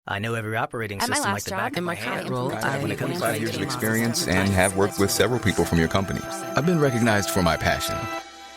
I know every operating At my system like last the job, back of in my my current hand. role, I have When it comes to 25 years of IT. experience and have worked with several people from your company. I've been recognized for my passion.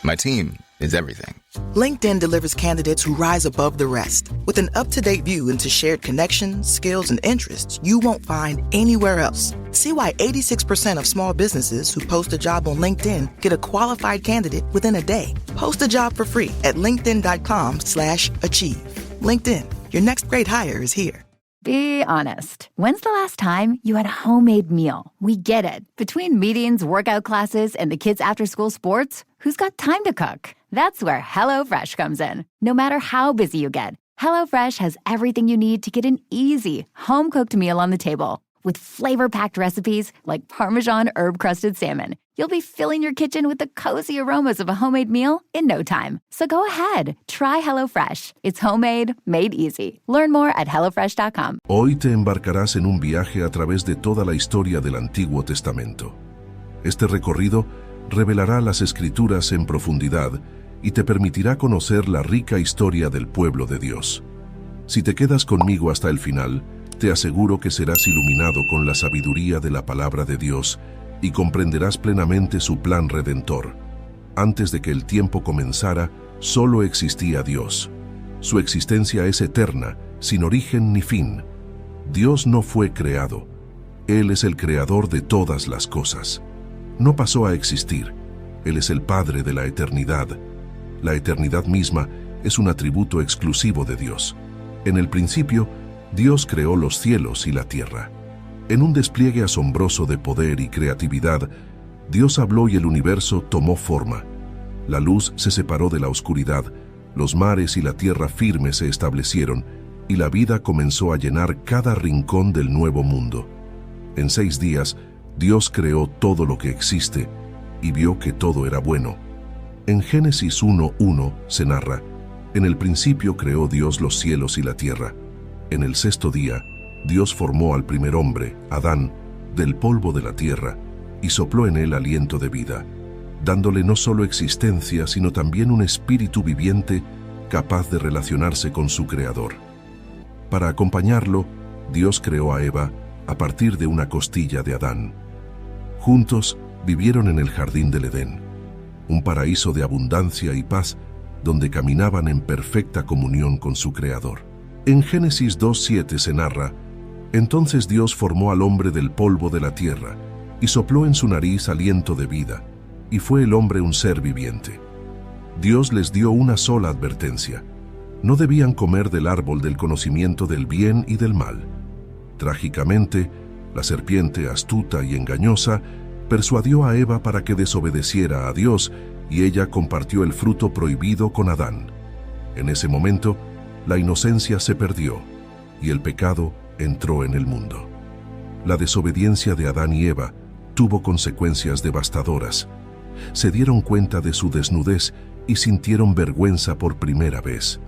My team is everything. LinkedIn delivers candidates who rise above the rest. With an up-to-date view into shared connections, skills, and interests you won't find anywhere else. See why 86% of small businesses who post a job on LinkedIn get a qualified candidate within a day. Post a job for free at linkedin.com/achieve. LinkedIn, your next great hire is here. Be honest. When's the last time you had a homemade meal? We get it. Between meetings, workout classes, and the kids' after-school sports, who's got time to cook? That's where HelloFresh comes in. No matter how busy you get, HelloFresh has everything you need to get an easy, home-cooked meal on the table. With flavor-packed recipes like Parmesan herb-crusted salmon, you'll be filling your kitchen with the cozy aromas of a homemade meal in no time. So go ahead, try HelloFresh. It's homemade, made easy. Learn more at HelloFresh.com. Hoy te embarcarás en un viaje a través de toda la historia del Antiguo Testamento. Este recorrido revelará las Escrituras en profundidad y te permitirá conocer la rica historia del pueblo de Dios. Si te quedas conmigo hasta el final, te aseguro que serás iluminado con la sabiduría de la palabra de Dios y comprenderás plenamente su plan redentor. Antes de que el tiempo comenzara, solo existía Dios. Su existencia es eterna, sin origen ni fin. Dios no fue creado. Él es el creador de todas las cosas. No pasó a existir. Él es el Padre de la eternidad. La eternidad misma es un atributo exclusivo de Dios. En el principio, Dios creó los cielos y la tierra. En un despliegue asombroso de poder y creatividad, Dios habló y el universo tomó forma. La luz se separó de la oscuridad, los mares y la tierra firme se establecieron, y la vida comenzó a llenar cada rincón del nuevo mundo. En 6 días, Dios creó todo lo que existe, y vio que todo era bueno. En Génesis 1:1 se narra: en el principio creó Dios los cielos y la tierra. En el 6º día, Dios formó al primer hombre, Adán, del polvo de la tierra, y sopló en él aliento de vida, dándole no solo existencia, sino también un espíritu viviente capaz de relacionarse con su Creador. Para acompañarlo, Dios creó a Eva a partir de una costilla de Adán. Juntos vivieron en el jardín del Edén, un paraíso de abundancia y paz donde caminaban en perfecta comunión con su Creador. En Génesis 2:7 se narra: entonces Dios formó al hombre del polvo de la tierra y sopló en su nariz aliento de vida, y fue el hombre un ser viviente. Dios les dio una sola advertencia: no debían comer del árbol del conocimiento del bien y del mal. Trágicamente, la serpiente, astuta y engañosa, persuadió a Eva para que desobedeciera a Dios, y ella compartió el fruto prohibido con Adán. En ese momento, la inocencia se perdió y el pecado entró en el mundo. La desobediencia de Adán y Eva tuvo consecuencias devastadoras. Se dieron cuenta de su desnudez y sintieron vergüenza por primera vez.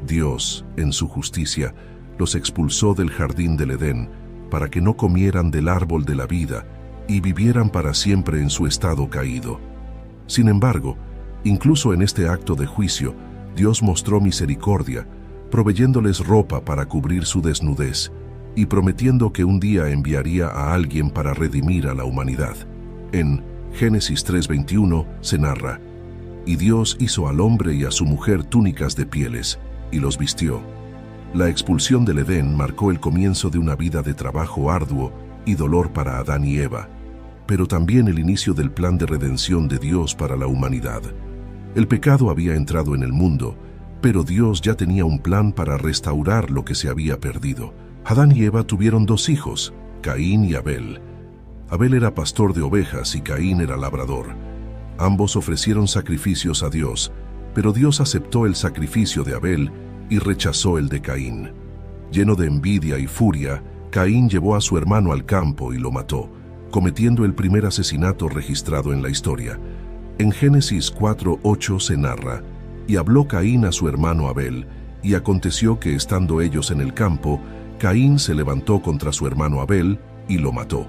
Dios, en su justicia, los expulsó del jardín del Edén para que no comieran del árbol de la vida y vivieran para siempre en su estado caído. Sin embargo, incluso en este acto de juicio, Dios mostró misericordia, proveyéndoles ropa para cubrir su desnudez y prometiendo que un día enviaría a alguien para redimir a la humanidad. En Génesis 3:21 se narra: y Dios hizo al hombre y a su mujer túnicas de pieles y los vistió. La expulsión del Edén marcó el comienzo de una vida de trabajo arduo y dolor para Adán y Eva, pero también el inicio del plan de redención de Dios para la humanidad. El pecado había entrado en el mundo, pero Dios ya tenía un plan para restaurar lo que se había perdido. Adán y Eva tuvieron 2 hijos, Caín y Abel. Abel era pastor de ovejas y Caín era labrador. Ambos ofrecieron sacrificios a Dios, pero Dios aceptó el sacrificio de Abel y rechazó el de Caín. Lleno de envidia y furia, Caín llevó a su hermano al campo y lo mató, cometiendo el primer asesinato registrado en la historia. En Génesis 4:8 se narra: y habló Caín a su hermano Abel, y aconteció que estando ellos en el campo, Caín se levantó contra su hermano Abel y lo mató.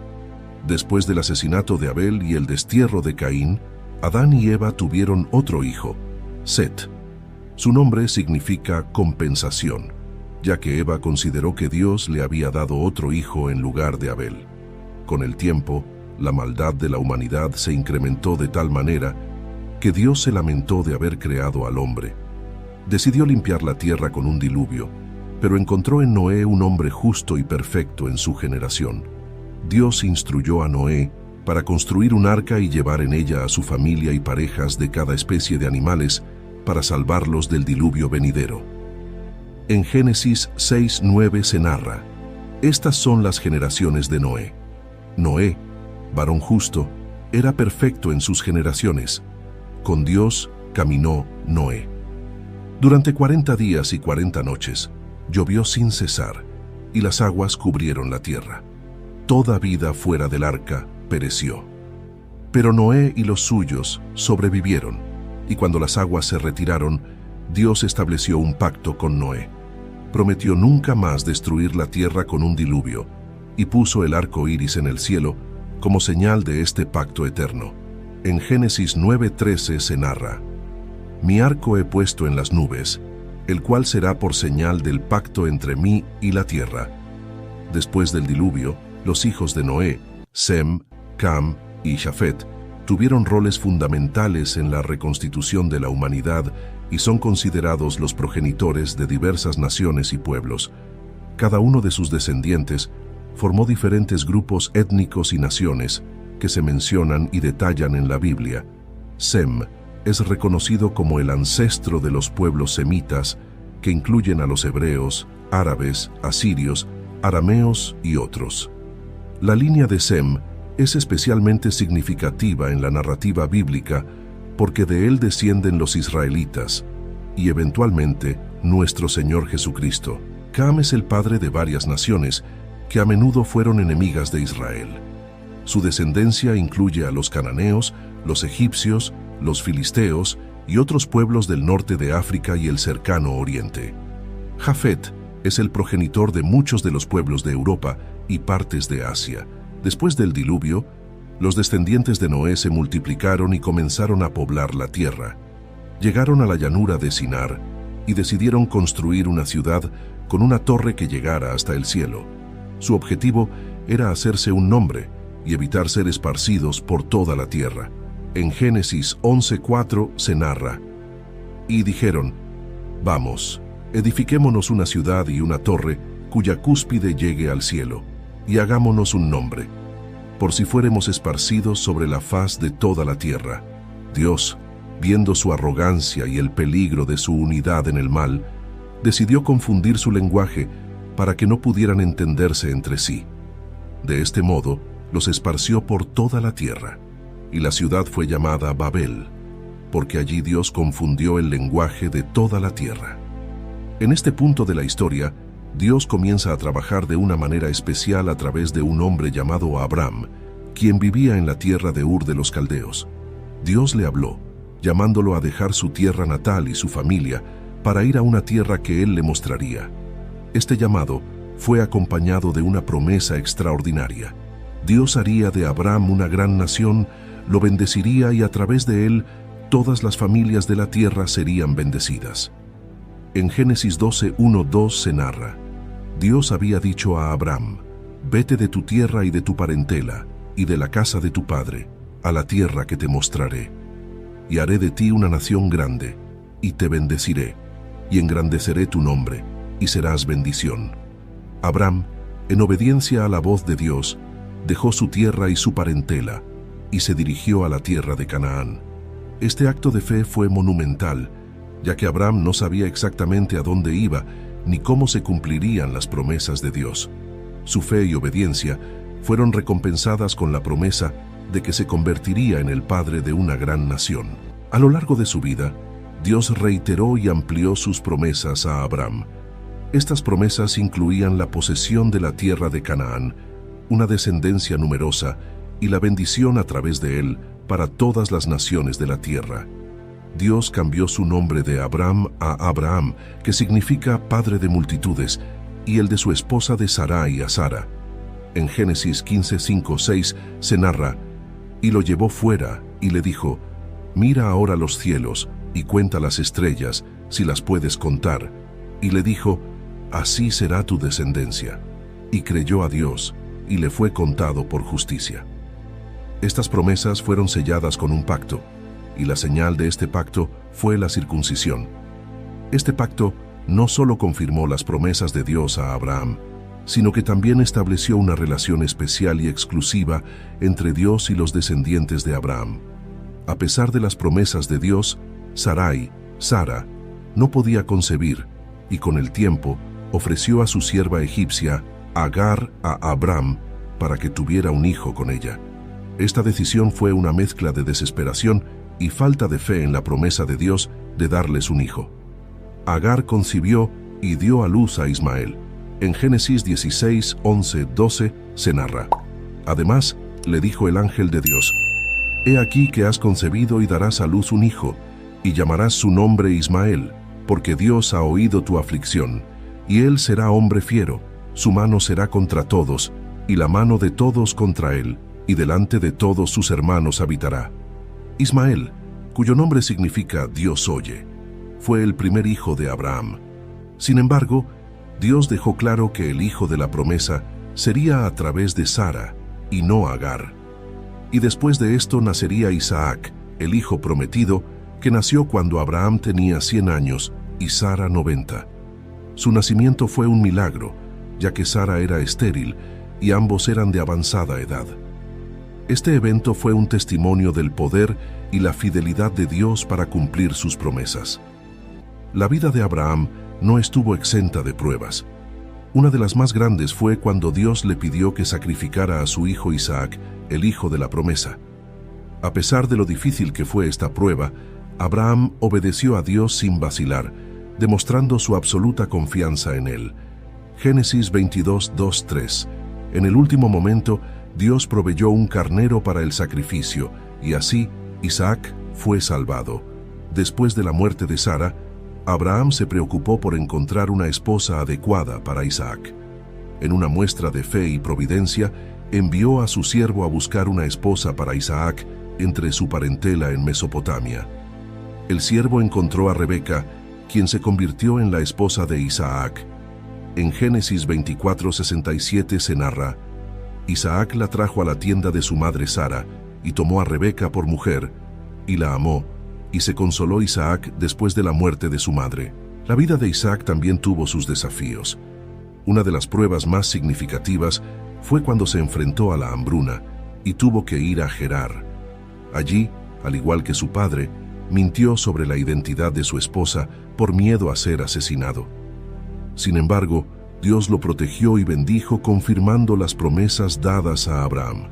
Después del asesinato de Abel y el destierro de Caín, Adán y Eva tuvieron otro hijo, Set. Su nombre significa compensación. ya que Eva consideró que Dios le había dado otro hijo en lugar de Abel. Con el tiempo, la maldad de la humanidad se incrementó de tal manera que Dios se lamentó de haber creado al hombre. Decidió limpiar la tierra con un diluvio, pero encontró en Noé un hombre justo y perfecto en su generación. Dios instruyó a Noé para construir un arca y llevar en ella a su familia y parejas de cada especie de animales para salvarlos del diluvio venidero. En Génesis 6:9 se narra: estas son las generaciones de Noé. Noé, varón justo, era perfecto en sus generaciones. Con Dios caminó Noé. Durante 40 días y 40 noches llovió sin cesar, y las aguas cubrieron la tierra. Toda vida fuera del arca pereció. Pero Noé y los suyos sobrevivieron, y cuando las aguas se retiraron, Dios estableció un pacto con Noé. Prometió nunca más destruir la tierra con un diluvio, y puso el arco iris en el cielo como señal de este pacto eterno. En Génesis 9:13 se narra: mi arco he puesto en las nubes, el cual será por señal del pacto entre mí y la tierra. Después del diluvio, los hijos de Noé, Sem, Cam y Jafet, tuvieron roles fundamentales en la reconstitución de la humanidad y son considerados los progenitores de diversas naciones y pueblos. Cada uno de sus descendientes formó diferentes grupos étnicos y naciones que se mencionan y detallan en la Biblia. Sem es reconocido como el ancestro de los pueblos semitas, que incluyen a los hebreos, árabes, asirios, arameos y otros. La línea de Sem es especialmente significativa en la narrativa bíblica porque de él descienden los israelitas y eventualmente nuestro Señor Jesucristo. Cam es el padre de varias naciones que a menudo fueron enemigas de Israel. Su descendencia incluye a los cananeos, los egipcios, los filisteos y otros pueblos del norte de África y el cercano oriente. Jafet es el progenitor de muchos de los pueblos de Europa y partes de Asia. Después del diluvio, los descendientes de Noé se multiplicaron y comenzaron a poblar la tierra. Llegaron a la llanura de Sinar y decidieron construir una ciudad con una torre que llegara hasta el cielo. Su objetivo era hacerse un nombre y evitar ser esparcidos por toda la tierra. En Génesis 11:4 se narra: y dijeron, vamos, edifiquémonos una ciudad y una torre cuya cúspide llegue al cielo, y hagámonos un nombre, por si fuéremos esparcidos sobre la faz de toda la tierra. Dios, viendo su arrogancia y el peligro de su unidad en el mal, decidió confundir su lenguaje para que no pudieran entenderse entre sí. De este modo, los esparció por toda la tierra, y la ciudad fue llamada Babel, porque allí Dios confundió el lenguaje de toda la tierra. En este punto de la historia, Dios comienza a trabajar de una manera especial a través de un hombre llamado Abram, quien vivía en la tierra de Ur de los Caldeos. Dios le habló, llamándolo a dejar su tierra natal y su familia para ir a una tierra que él le mostraría. Este llamado fue acompañado de una promesa extraordinaria. Dios haría de Abram una gran nación, lo bendeciría y a través de él todas las familias de la tierra serían bendecidas. En Génesis 12:1-2 se narra: Dios había dicho a Abram, vete de tu tierra y de tu parentela, y de la casa de tu padre, a la tierra que te mostraré. Y haré de ti una nación grande, y te bendeciré, y engrandeceré tu nombre, y serás bendición. Abram, en obediencia a la voz de Dios, dejó su tierra y su parentela, y se dirigió a la tierra de Canaán. Este acto de fe fue monumental, ya que Abram no sabía exactamente a dónde iba, ni cómo se cumplirían las promesas de Dios. Su fe y obediencia fueron recompensadas con la promesa de que se convertiría en el padre de una gran nación. A lo largo de su vida, Dios reiteró y amplió sus promesas a Abram. Estas promesas incluían la posesión de la tierra de Canaán, una descendencia numerosa y la bendición a través de él para todas las naciones de la tierra. Dios cambió su nombre de Abram a Abraham, que significa padre de multitudes, y el de su esposa de Sarai a Sara. En Génesis 15:5-6 se narra: y lo llevó fuera y le dijo, mira ahora los cielos y cuenta las estrellas, si las puedes contar. Y le dijo, así será tu descendencia. Y creyó a Dios, y le fue contado por justicia. Estas promesas fueron selladas con un pacto, y la señal de este pacto fue la circuncisión. Este pacto no solo confirmó las promesas de Dios a Abraham, sino que también estableció una relación especial y exclusiva entre Dios y los descendientes de Abraham. A pesar de las promesas de Dios, Sara, no podía concebir, y con el tiempo ofreció a su sierva egipcia, Agar, a Abraham para que tuviera un hijo con ella. Esta decisión fue una mezcla de desesperación y falta de fe en la promesa de Dios de darles un hijo. Agar concibió y dio a luz a Ismael. En Génesis 16, 11, 12 se narra: Además, le dijo el ángel de Dios: He aquí que has concebido y darás a luz un hijo, y llamarás su nombre Ismael, porque Dios ha oído tu aflicción, y él será hombre fiero, su mano será contra todos, y la mano de todos contra él, y delante de todos sus hermanos habitará. Ismael, cuyo nombre significa Dios oye, fue el primer hijo de Abraham. Sin embargo, Dios dejó claro que el hijo de la promesa sería a través de Sara, y no Agar. Y después de esto nacería Isaac, el hijo prometido, que nació cuando Abraham tenía 100 años y Sara 90. Su nacimiento fue un milagro, ya que Sara era estéril y ambos eran de avanzada edad. Este evento fue un testimonio del poder y la fidelidad de Dios para cumplir sus promesas. La vida de Abraham no estuvo exenta de pruebas. Una de las más grandes fue cuando Dios le pidió que sacrificara a su hijo Isaac, el hijo de la promesa. A pesar de lo difícil que fue esta prueba, Abraham obedeció a Dios sin vacilar, demostrando su absoluta confianza en él. Génesis 22, 2, 3. En el último momento, Dios proveyó un carnero para el sacrificio, y así Isaac fue salvado. Después de la muerte de Sara, Abraham se preocupó por encontrar una esposa adecuada para Isaac. En una muestra de fe y providencia, envió a su siervo a buscar una esposa para Isaac entre su parentela en Mesopotamia. El siervo encontró a Rebeca, quien se convirtió en la esposa de Isaac. En Génesis 24:67 se narra: Isaac la trajo a la tienda de su madre Sara, y tomó a Rebeca por mujer, y la amó, y se consoló Isaac después de la muerte de su madre. La vida de Isaac también tuvo sus desafíos. Una de las pruebas más significativas fue cuando se enfrentó a la hambruna y tuvo que ir a Gerar. Allí, al igual que su padre, mintió sobre la identidad de su esposa por miedo a ser asesinado. Sin embargo, Dios lo protegió y bendijo, confirmando las promesas dadas a Abraham.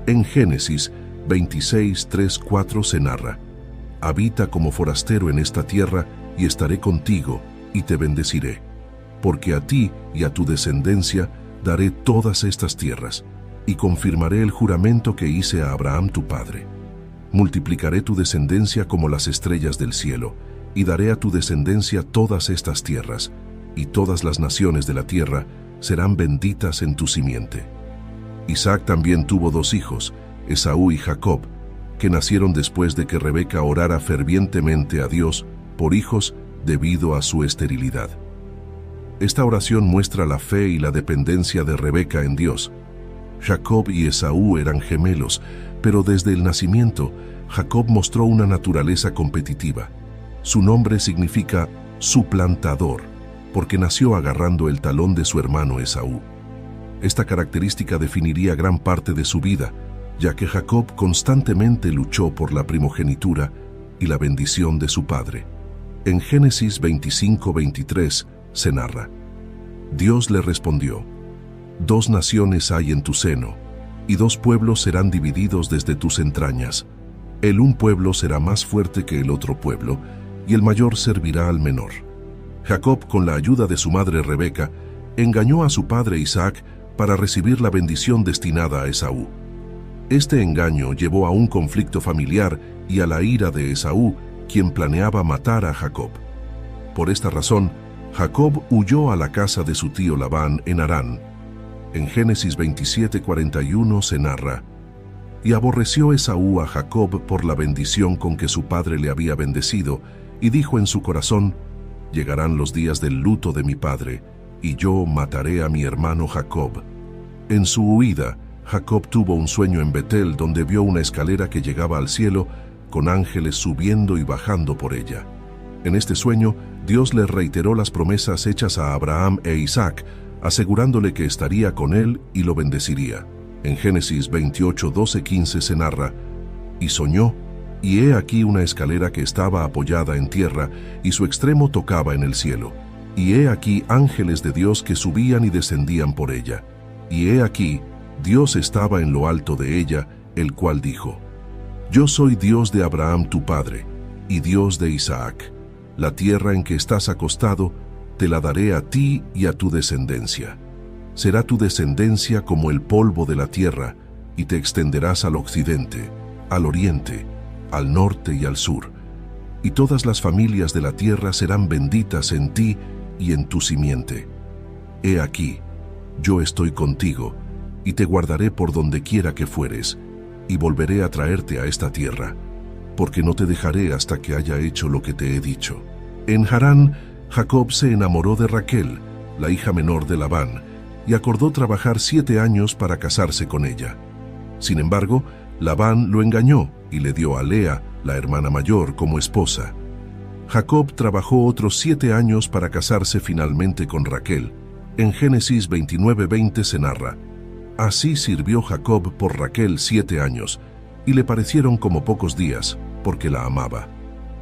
En Génesis 26, 3, 4 se narra: Habita como forastero en esta tierra, y estaré contigo, y te bendeciré. Porque a ti y a tu descendencia daré todas estas tierras, y confirmaré el juramento que hice a Abraham tu padre. Multiplicaré tu descendencia como las estrellas del cielo, y daré a tu descendencia todas estas tierras, y todas las naciones de la tierra serán benditas en tu simiente. Isaac también tuvo 2 hijos, Esaú y Jacob, que nacieron después de que Rebeca orara fervientemente a Dios por hijos debido a su esterilidad. Esta oración muestra la fe y la dependencia de Rebeca en Dios. Jacob y Esaú eran gemelos, pero desde el nacimiento, Jacob mostró una naturaleza competitiva. Su nombre significa suplantador, porque nació agarrando el talón de su hermano Esaú. Esta característica definiría gran parte de su vida, ya que Jacob constantemente luchó por la primogenitura y la bendición de su padre. En Génesis 25:23 se narra: Dios le respondió: 2 naciones hay en tu seno, y 2 pueblos serán divididos desde tus entrañas. El un pueblo será más fuerte que el otro pueblo, y el mayor servirá al menor. Jacob, con la ayuda de su madre Rebeca, engañó a su padre Isaac para recibir la bendición destinada a Esaú. Este engaño llevó a un conflicto familiar y a la ira de Esaú, quien planeaba matar a Jacob. Por esta razón, Jacob huyó a la casa de su tío Labán en Harán. En Génesis 27:41 se narra: Y aborreció Esaú a Jacob por la bendición con que su padre le había bendecido, y dijo en su corazón: Llegarán los días del luto de mi padre, y yo mataré a mi hermano Jacob. En su huida, Jacob tuvo un sueño en Betel donde vio una escalera que llegaba al cielo con ángeles subiendo y bajando por ella. En este sueño, Dios le reiteró las promesas hechas a Abraham e Isaac, asegurándole que estaría con él y lo bendeciría. En Génesis 28, 12, 15 se narra: «Y soñó, y he aquí una escalera que estaba apoyada en tierra, y su extremo tocaba en el cielo. Y he aquí ángeles de Dios que subían y descendían por ella. Y he aquí, Dios estaba en lo alto de ella, el cual dijo: Yo soy Dios de Abraham tu padre, y Dios de Isaac. La tierra en que estás acostado, te la daré a ti y a tu descendencia. Será tu descendencia como el polvo de la tierra, y te extenderás al occidente, al oriente, al norte y al sur. Y todas las familias de la tierra serán benditas en ti y en tu simiente. He aquí, yo estoy contigo, y te guardaré por donde quiera que fueres, y volveré a traerte a esta tierra, porque no te dejaré hasta que haya hecho lo que te he dicho». En Harán, Jacob se enamoró de Raquel, la hija menor de Labán, y acordó trabajar 7 años para casarse con ella. Sin embargo, Labán lo engañó y le dio a Lea, la hermana mayor, como esposa. Jacob trabajó otros 7 años para casarse finalmente con Raquel. En Génesis 29:20 se narra: «Así sirvió Jacob por Raquel 7 años, y le parecieron como pocos días, porque la amaba.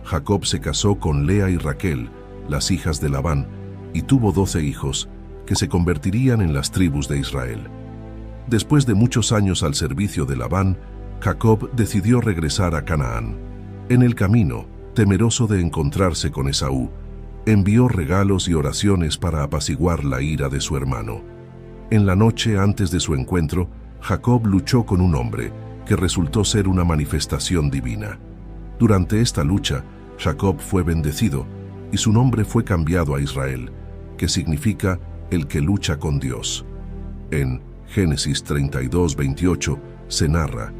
Jacob se casó con Lea y Raquel, las hijas de Labán, y tuvo 12 hijos, que se convertirían en las tribus de Israel». Después de muchos años al servicio de Labán, Jacob decidió regresar a Canaán. En el camino, temeroso de encontrarse con Esaú, envió regalos y oraciones para apaciguar la ira de su hermano. En la noche antes de su encuentro, Jacob luchó con un hombre que resultó ser una manifestación divina. Durante esta lucha, Jacob fue bendecido y su nombre fue cambiado a Israel, que significa el que lucha con Dios. En Génesis 32:28 se narra: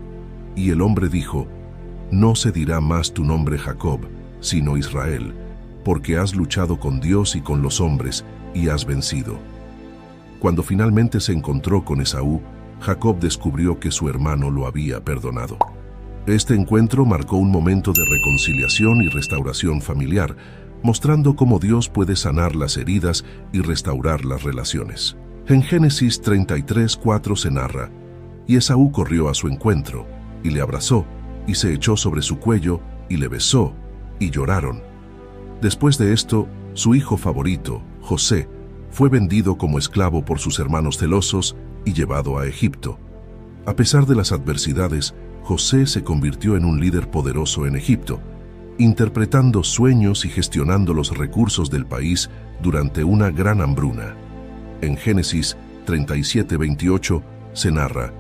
«Y el hombre dijo: No se dirá más tu nombre Jacob, sino Israel, porque has luchado con Dios y con los hombres, y has vencido». Cuando finalmente se encontró con Esaú, Jacob descubrió que su hermano lo había perdonado. Este encuentro marcó un momento de reconciliación y restauración familiar, mostrando cómo Dios puede sanar las heridas y restaurar las relaciones. En Génesis 33:4 se narra: «Y Esaú corrió a su encuentro, y le abrazó, y se echó sobre su cuello, y le besó, y lloraron». Después de esto, su hijo favorito, José, fue vendido como esclavo por sus hermanos celosos y llevado a Egipto. A pesar de las adversidades, José se convirtió en un líder poderoso en Egipto, interpretando sueños y gestionando los recursos del país durante una gran hambruna. En Génesis 37:28 se narra: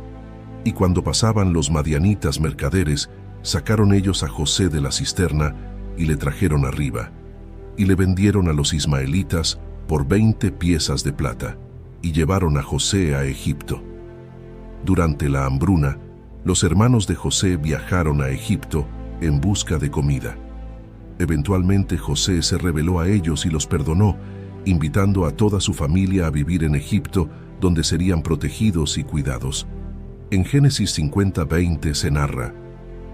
«Y cuando pasaban los madianitas mercaderes, sacaron ellos a José de la cisterna y le trajeron arriba, y le vendieron a los ismaelitas por 20 piezas de plata, y llevaron a José a Egipto». Durante la hambruna, los hermanos de José viajaron a Egipto en busca de comida. Eventualmente José se reveló a ellos y los perdonó, invitando a toda su familia a vivir en Egipto, donde serían protegidos y cuidados. En Génesis 50:20 se narra: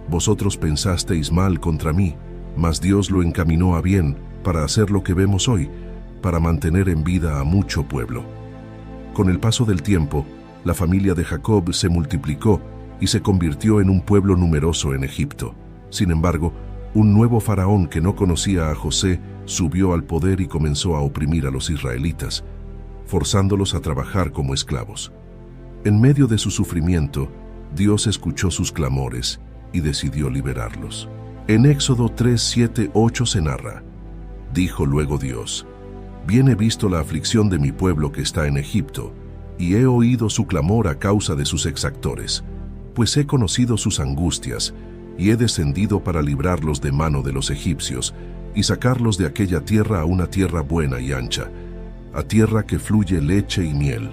«Vosotros pensasteis mal contra mí, mas Dios lo encaminó a bien para hacer lo que vemos hoy, para mantener en vida a mucho pueblo». Con el paso del tiempo, la familia de Jacob se multiplicó y se convirtió en un pueblo numeroso en Egipto. Sin embargo, un nuevo faraón que no conocía a José subió al poder y comenzó a oprimir a los israelitas, forzándolos a trabajar como esclavos. En medio de su sufrimiento, Dios escuchó sus clamores y decidió liberarlos. En Éxodo 3:7-8 se narra: «Dijo luego Dios: Bien he visto la aflicción de mi pueblo que está en Egipto, y he oído su clamor a causa de sus exactores, pues he conocido sus angustias, y he descendido para librarlos de mano de los egipcios, y sacarlos de aquella tierra a una tierra buena y ancha, a tierra que fluye leche y miel».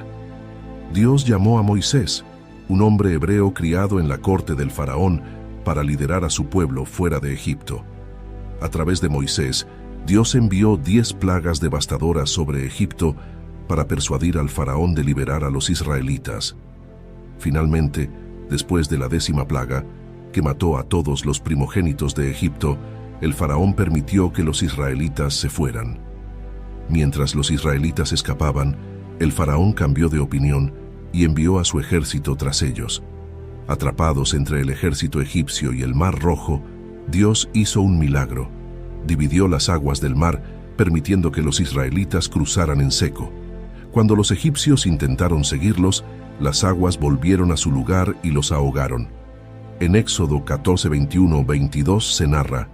Dios llamó a Moisés, un hombre hebreo criado en la corte del faraón, para liderar a su pueblo fuera de Egipto. A través de Moisés, Dios envió 10 plagas devastadoras sobre Egipto para persuadir al faraón de liberar a los israelitas. Finalmente, después de la 10ª plaga, que mató a todos los primogénitos de Egipto, el faraón permitió que los israelitas se fueran. Mientras los israelitas escapaban, el faraón cambió de opinión y envió a su ejército tras ellos. Atrapados entre el ejército egipcio y el Mar Rojo, Dios hizo un milagro. Dividió las aguas del mar, permitiendo que los israelitas cruzaran en seco. Cuando los egipcios intentaron seguirlos, las aguas volvieron a su lugar y los ahogaron. En Éxodo 14, 21, 22 se narra: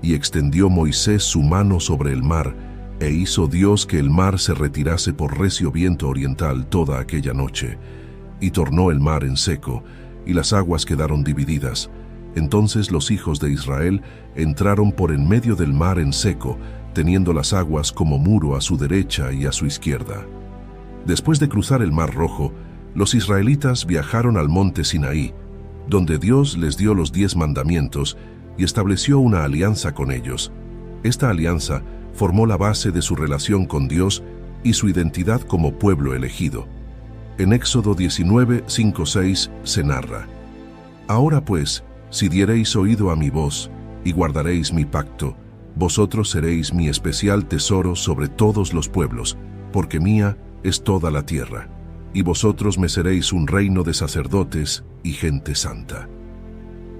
«Y extendió Moisés su mano sobre el mar, e hizo Dios que el mar se retirase por recio viento oriental toda aquella noche. Y tornó el mar en seco, y las aguas quedaron divididas. Entonces los hijos de Israel entraron por en medio del mar en seco, teniendo las aguas como muro a su derecha y a su izquierda». Después de cruzar el Mar Rojo, los israelitas viajaron al monte Sinaí, donde Dios les dio los 10 mandamientos y estableció una alianza con ellos. Esta alianza formó la base de su relación con Dios y su identidad como pueblo elegido. En Éxodo 19, 5, 6 se narra: «Ahora pues, si diereis oído a mi voz y guardaréis mi pacto, vosotros seréis mi especial tesoro sobre todos los pueblos, porque mía es toda la tierra, y vosotros me seréis un reino de sacerdotes y gente santa».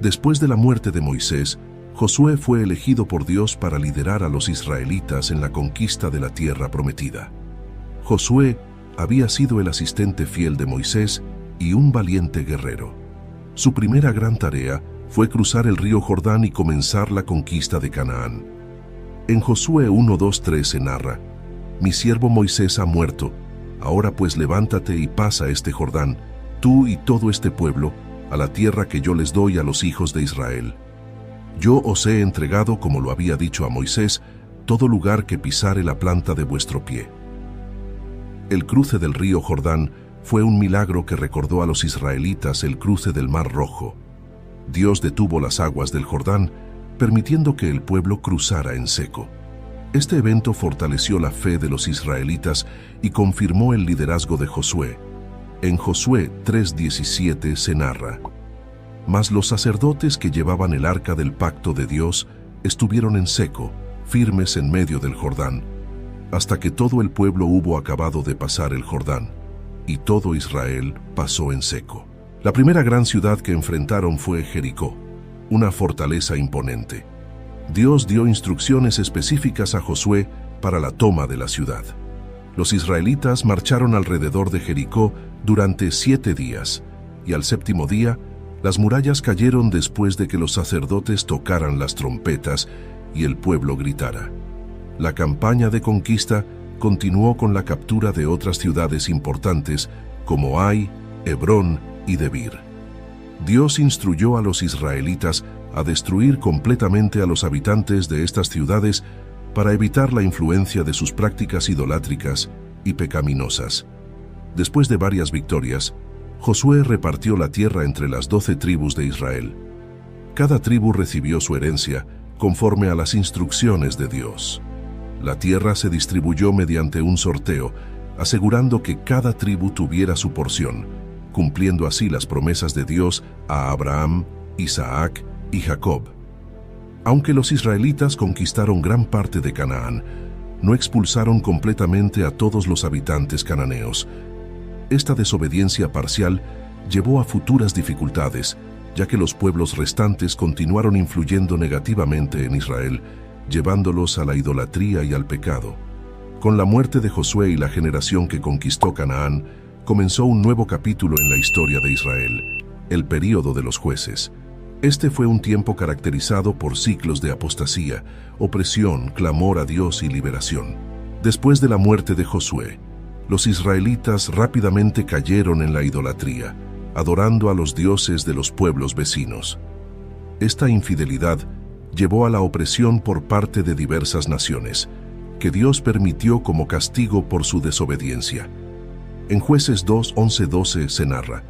Después de la muerte de Moisés, Josué fue elegido por Dios para liderar a los israelitas en la conquista de la tierra prometida. Josué había sido el asistente fiel de Moisés y un valiente guerrero. Su primera gran tarea fue cruzar el río Jordán y comenzar la conquista de Canaán. En Josué 1, 2, 3 se narra: «Mi siervo Moisés ha muerto. Ahora pues levántate y pasa este Jordán, tú y todo este pueblo, a la tierra que yo les doy a los hijos de Israel. Yo os he entregado, como lo había dicho a Moisés, todo lugar que pisare la planta de vuestro pie». El cruce del río Jordán fue un milagro que recordó a los israelitas el cruce del Mar Rojo. Dios detuvo las aguas del Jordán, permitiendo que el pueblo cruzara en seco. Este evento fortaleció la fe de los israelitas y confirmó el liderazgo de Josué. En Josué 3:17 se narra: «Mas los sacerdotes que llevaban el arca del pacto de Dios estuvieron en seco, firmes en medio del Jordán, hasta que todo el pueblo hubo acabado de pasar el Jordán, y todo Israel pasó en seco». La primera gran ciudad que enfrentaron fue Jericó, una fortaleza imponente. Dios dio instrucciones específicas a Josué para la toma de la ciudad. Los israelitas marcharon alrededor de Jericó durante 7 días, y al 7º día, las murallas cayeron después de que los sacerdotes tocaran las trompetas y el pueblo gritara. La campaña de conquista continuó con la captura de otras ciudades importantes como Ai, Hebrón y Debir. Dios instruyó a los israelitas a destruir completamente a los habitantes de estas ciudades para evitar la influencia de sus prácticas idolátricas y pecaminosas. Después de varias victorias, Josué repartió la tierra entre las 12 tribus de Israel. Cada tribu recibió su herencia conforme a las instrucciones de Dios. La tierra se distribuyó mediante un sorteo, asegurando que cada tribu tuviera su porción, cumpliendo así las promesas de Dios a Abraham, Isaac y Jacob. Aunque los israelitas conquistaron gran parte de Canaán, no expulsaron completamente a todos los habitantes cananeos. Esta desobediencia parcial llevó a futuras dificultades, ya que los pueblos restantes continuaron influyendo negativamente en Israel, llevándolos a la idolatría y al pecado. Con la muerte de Josué y la generación que conquistó Canaán, comenzó un nuevo capítulo en la historia de Israel, el período de los jueces. Este fue un tiempo caracterizado por ciclos de apostasía, opresión, clamor a Dios y liberación. Después de la muerte de Josué, los israelitas rápidamente cayeron en la idolatría, adorando a los dioses de los pueblos vecinos. Esta infidelidad llevó a la opresión por parte de diversas naciones, que Dios permitió como castigo por su desobediencia. En Jueces 2, 11, 12 se narra: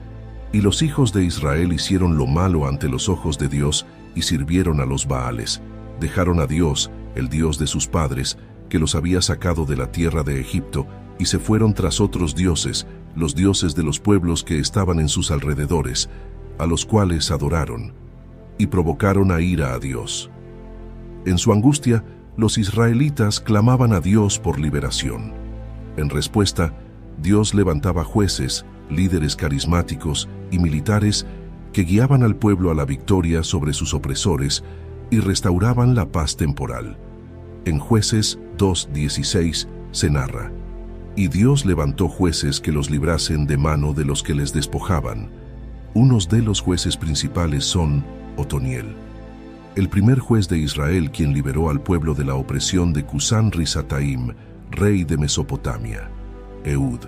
«Y los hijos de Israel hicieron lo malo ante los ojos de Dios y sirvieron a los Baales. Dejaron a Dios, el Dios de sus padres, que los había sacado de la tierra de Egipto, y se fueron tras otros dioses, los dioses de los pueblos que estaban en sus alrededores, a los cuales adoraron, y provocaron a ira a Dios. En su angustia, los israelitas clamaban a Dios por liberación. En respuesta, Dios levantaba jueces, líderes carismáticos y militares que guiaban al pueblo a la victoria sobre sus opresores y restauraban la paz temporal. En Jueces 2:16 se narra: «Y Dios levantó jueces que los librasen de mano de los que les despojaban». Unos de los jueces principales son Otoniel, el primer juez de Israel quien liberó al pueblo de la opresión de Cusán-Risataim, rey de Mesopotamia. Ehud,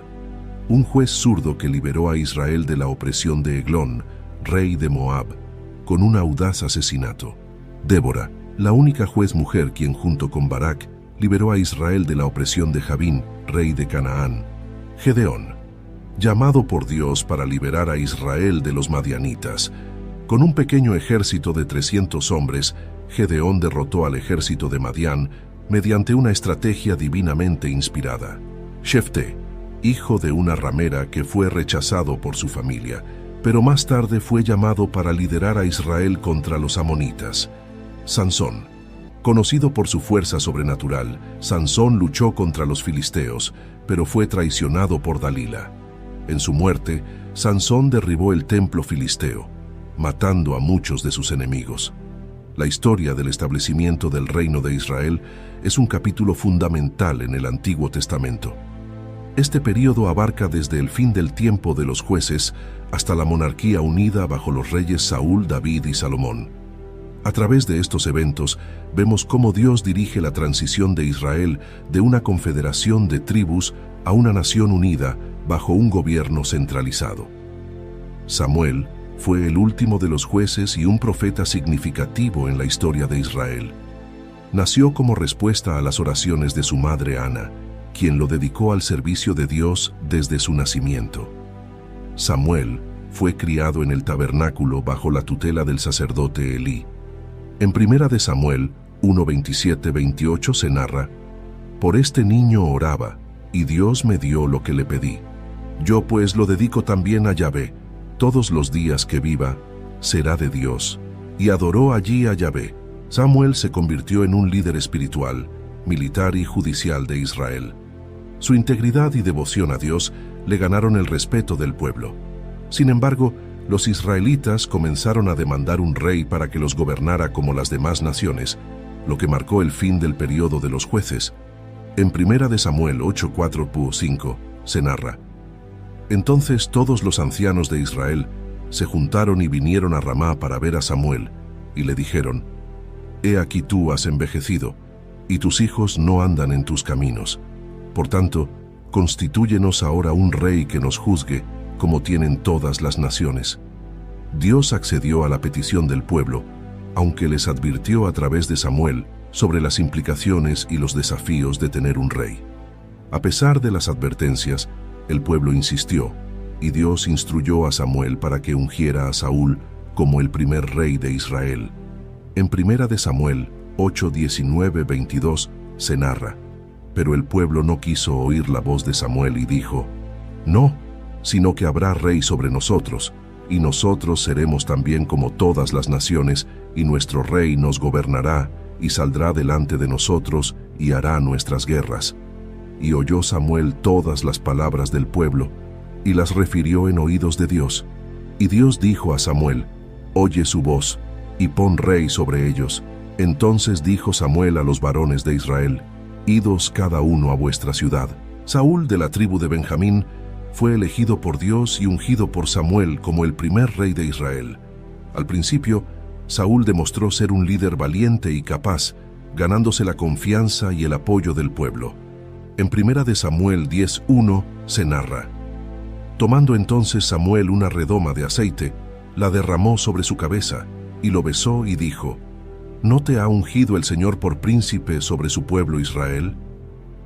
un juez zurdo que liberó a Israel de la opresión de Eglón, rey de Moab, con un audaz asesinato. Débora, la única juez mujer quien junto con Barak liberó a Israel de la opresión de Jabín, rey de Canaán. Gedeón, llamado por Dios para liberar a Israel de los madianitas. Con un pequeño ejército de 300 hombres, Gedeón derrotó al ejército de Madián mediante una estrategia divinamente inspirada. Jefté, hijo de una ramera que fue rechazado por su familia, pero más tarde fue llamado para liderar a Israel contra los amonitas. Sansón, conocido por su fuerza sobrenatural, Sansón luchó contra los filisteos, pero fue traicionado por Dalila. En su muerte, Sansón derribó el templo filisteo, matando a muchos de sus enemigos. La historia del establecimiento del reino de Israel es un capítulo fundamental en el Antiguo Testamento. Este período abarca desde el fin del tiempo de los jueces hasta la monarquía unida bajo los reyes Saúl, David y Salomón. A través de estos eventos vemos cómo Dios dirige la transición de Israel de una confederación de tribus a una nación unida bajo un gobierno centralizado. Samuel fue el último de los jueces y un profeta significativo en la historia de Israel. Nació como respuesta a las oraciones de su madre Ana, quien lo dedicó al servicio de Dios desde su nacimiento. Samuel fue criado en el tabernáculo bajo la tutela del sacerdote Elí. En 1 de Samuel 1:27-28 se narra: «Por este niño oraba, y Dios me dio lo que le pedí. Yo pues lo dedico también a Yahvé. Todos los días que viva, será de Dios». Y adoró allí a Yahvé. Samuel se convirtió en un líder espiritual, militar y judicial de Israel. Su integridad y devoción a Dios le ganaron el respeto del pueblo. Sin embargo, los israelitas comenzaron a demandar un rey para que los gobernara como las demás naciones, lo que marcó el fin del periodo de los jueces. En 1 de Samuel 8:4-5 se narra: «Entonces todos los ancianos de Israel se juntaron y vinieron a Ramá para ver a Samuel, y le dijeron: He aquí tú has envejecido, y tus hijos no andan en tus caminos. Por tanto, constitúyenos ahora un rey que nos juzgue, como tienen todas las naciones». Dios accedió a la petición del pueblo, aunque les advirtió a través de Samuel sobre las implicaciones y los desafíos de tener un rey. A pesar de las advertencias, el pueblo insistió, y Dios instruyó a Samuel para que ungiera a Saúl como el primer rey de Israel. En 1 de Samuel 8:19-22 se narra: «Pero el pueblo no quiso oír la voz de Samuel y dijo: No, sino que habrá rey sobre nosotros, y nosotros seremos también como todas las naciones, y nuestro rey nos gobernará, y saldrá delante de nosotros, y hará nuestras guerras». Y oyó Samuel todas las palabras del pueblo, y las refirió en oídos de Dios. Y Dios dijo a Samuel: «Oye su voz, y pon rey sobre ellos». Entonces dijo Samuel a los varones de Israel: «Idos cada uno a vuestra ciudad». Saúl, de la tribu de Benjamín, fue elegido por Dios y ungido por Samuel como el primer rey de Israel. Al principio, Saúl demostró ser un líder valiente y capaz, ganándose la confianza y el apoyo del pueblo. En 1 de Samuel 10:1 se narra: «Tomando entonces Samuel una redoma de aceite, la derramó sobre su cabeza, y lo besó y dijo: ¿No te ha ungido el Señor por príncipe sobre su pueblo Israel?».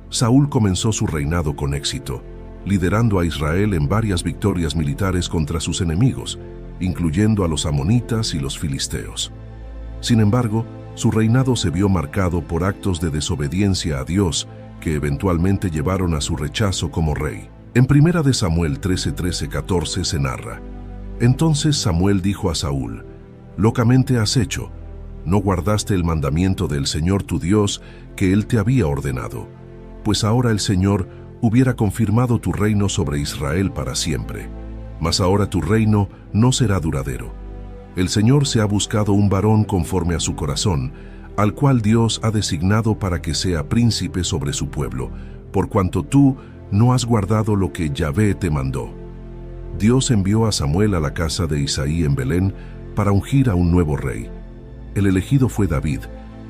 Saúl comenzó su reinado con éxito, liderando a Israel en varias victorias militares contra sus enemigos, incluyendo a los amonitas y los filisteos. Sin embargo, su reinado se vio marcado por actos de desobediencia a Dios que eventualmente llevaron a su rechazo como rey. En 1 Samuel 13:14 se narra: Entonces Samuel dijo a Saúl: Locamente has hecho, no guardaste el mandamiento del Señor tu Dios que Él te había ordenado, pues ahora el Señor hubiera confirmado tu reino sobre Israel para siempre. Mas ahora tu reino no será duradero. El Señor se ha buscado un varón conforme a su corazón, al cual Dios ha designado para que sea príncipe sobre su pueblo, por cuanto tú no has guardado lo que Yahvé te mandó. Dios envió a Samuel a la casa de Isaí en Belén para ungir a un nuevo rey. El elegido fue David,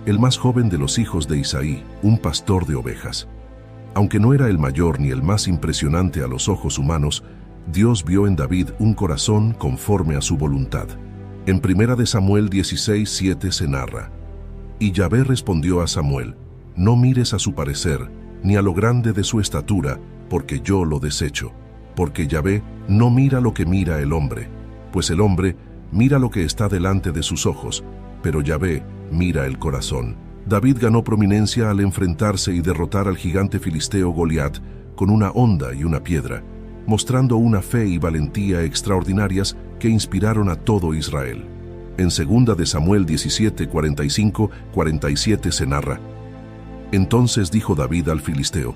el más joven de los hijos de Isaí, un pastor de ovejas. Aunque no era el mayor ni el más impresionante a los ojos humanos, Dios vio en David un corazón conforme a su voluntad. En 1 Samuel 16:7 se narra: Y Yahvé respondió a Samuel: No mires a su parecer, ni a lo grande de su estatura, porque yo lo desecho. Porque Yahvé no mira lo que mira el hombre, pues el hombre mira lo que está delante de sus ojos, pero Yahvé mira el corazón. David ganó prominencia al enfrentarse y derrotar al gigante filisteo Goliat con una honda y una piedra, mostrando una fe y valentía extraordinarias que inspiraron a todo Israel. En 2 Samuel 17:45-47 se narra: Entonces dijo David al filisteo: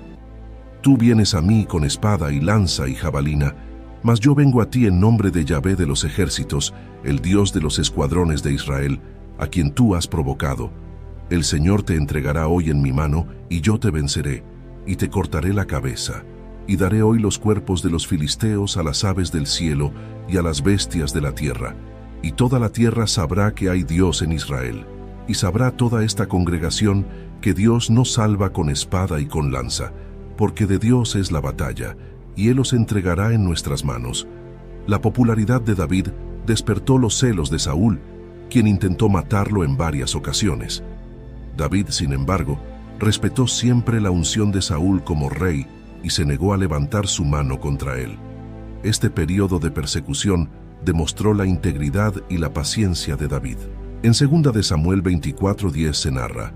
Tú vienes a mí con espada y lanza y jabalina, mas yo vengo a ti en nombre de Yahvé de los ejércitos, el Dios de los escuadrones de Israel, a quien tú has provocado. El Señor te entregará hoy en mi mano, y yo te venceré, y te cortaré la cabeza, y daré hoy los cuerpos de los filisteos a las aves del cielo y a las bestias de la tierra, y toda la tierra sabrá que hay Dios en Israel, y sabrá toda esta congregación que Dios no salva con espada y con lanza, porque de Dios es la batalla, y Él los entregará en nuestras manos. La popularidad de David despertó los celos de Saúl, quien intentó matarlo en varias ocasiones. David, sin embargo, respetó siempre la unción de Saúl como rey y se negó a levantar su mano contra él. Este período de persecución demostró la integridad y la paciencia de David. En 2 Samuel 24:10 se narra: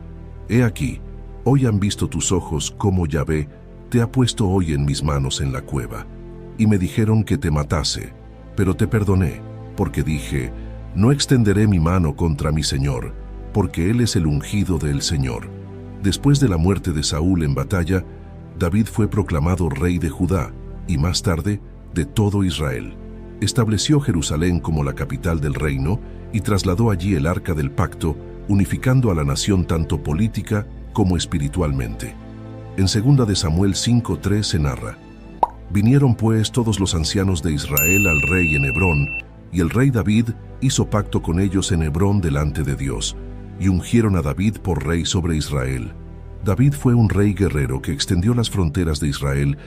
He aquí, hoy han visto tus ojos cómo Yahvé te ha puesto hoy en mis manos en la cueva, y me dijeron que te matase, pero te perdoné, porque dije: No extenderé mi mano contra mi Señor, porque Él es el ungido del Señor. Después de la muerte de Saúl en batalla, David fue proclamado rey de Judá, y más tarde, de todo Israel. Estableció Jerusalén como la capital del reino, y trasladó allí el arca del pacto, unificando a la nación tanto política como espiritualmente. En 2 Samuel 5:3 se narra: Vinieron pues todos los ancianos de Israel al rey en Hebrón, y el rey David hizo pacto con ellos en Hebrón delante de Dios, y ungieron a David por rey sobre Israel. David fue un rey guerrero que extendió las fronteras de Israel.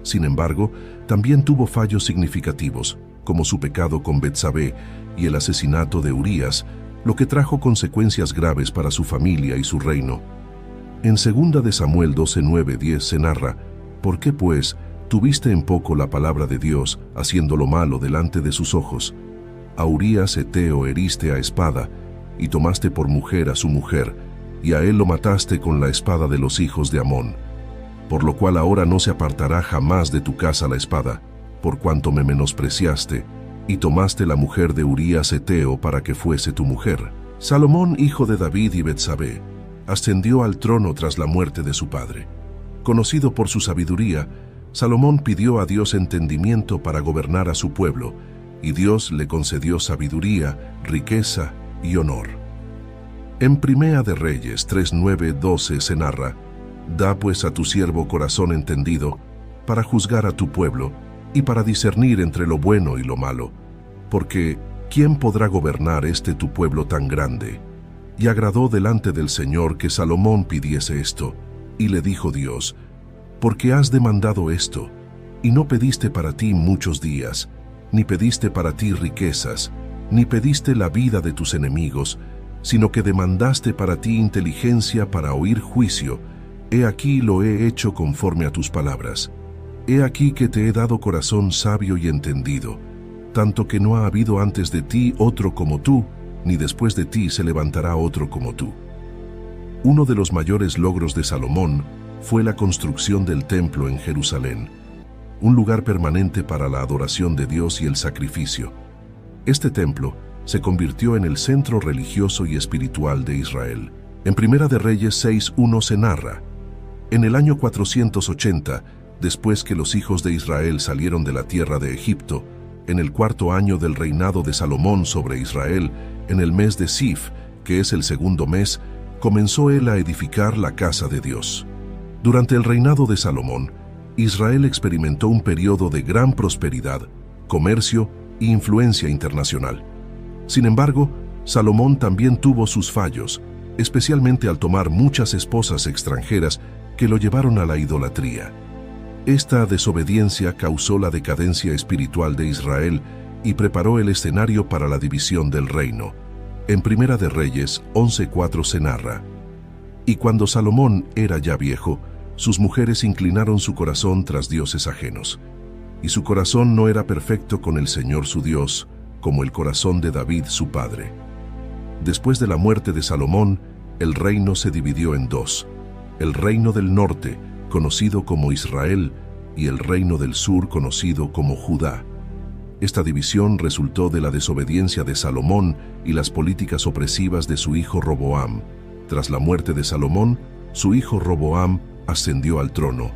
Sin embargo, también tuvo fallos significativos, como su pecado con Betsabé y el asesinato de Urías, lo que trajo consecuencias graves para su familia y su reino. En 2 Samuel 12:9-10 se narra: ¿Por qué, pues, tuviste en poco la palabra de Dios, haciendo lo malo delante de sus ojos? A Urías heteo heriste a espada, y tomaste por mujer a su mujer, y a él lo mataste con la espada de los hijos de Amón. Por lo cual ahora no se apartará jamás de tu casa la espada, por cuanto me menospreciaste, y tomaste la mujer de Urías heteo para que fuese tu mujer. Salomón, hijo de David y Betsabé, ascendió al trono tras la muerte de su padre. Conocido por su sabiduría, Salomón pidió a Dios entendimiento para gobernar a su pueblo, y Dios le concedió sabiduría, riqueza y honor. En 1 de Reyes 3:9-12 se narra: Da pues a tu siervo corazón entendido, para juzgar a tu pueblo, y para discernir entre lo bueno y lo malo, porque ¿quién podrá gobernar tu pueblo tan grande? Y agradó delante del Señor que Salomón pidiese esto, y le dijo Dios: porque has demandado esto, y no pediste para ti muchos días, ni pediste para ti riquezas, ni pediste la vida de tus enemigos, sino que demandaste para ti inteligencia para oír juicio. He aquí lo he hecho conforme a tus palabras. He aquí que te he dado corazón sabio y entendido, tanto que no ha habido antes de ti otro como tú, ni después de ti se levantará otro como tú. Uno de los mayores logros de Salomón fue la construcción del templo en Jerusalén, un lugar permanente para la adoración de Dios y el sacrificio. Este templo se convirtió en el centro religioso y espiritual de Israel. En Primera de Reyes 6:1 se narra: en el año 480, después que los hijos de Israel salieron de la tierra de Egipto, en el 4.º año del reinado de Salomón sobre Israel, en el mes de Sif, que es el segundo mes, comenzó él a edificar la casa de Dios. Durante el reinado de Salomón, Israel experimentó un periodo de gran prosperidad, comercio e influencia internacional. Sin embargo, Salomón también tuvo sus fallos, especialmente al tomar muchas esposas extranjeras que lo llevaron a la idolatría. Esta desobediencia causó la decadencia espiritual de Israel y preparó el escenario para la división del reino. En Primera de Reyes 11:4 se narra: y cuando Salomón era ya viejo, sus mujeres inclinaron su corazón tras dioses ajenos, y su corazón no era perfecto con el Señor su Dios, como el corazón de David su padre. Después de la muerte de Salomón, el reino se dividió en dos: el reino del norte, conocido como Israel, y el reino del sur, conocido como Judá. Esta división resultó de la desobediencia de Salomón y las políticas opresivas de su hijo Roboam. Tras la muerte de Salomón, su hijo Roboam ascendió al trono.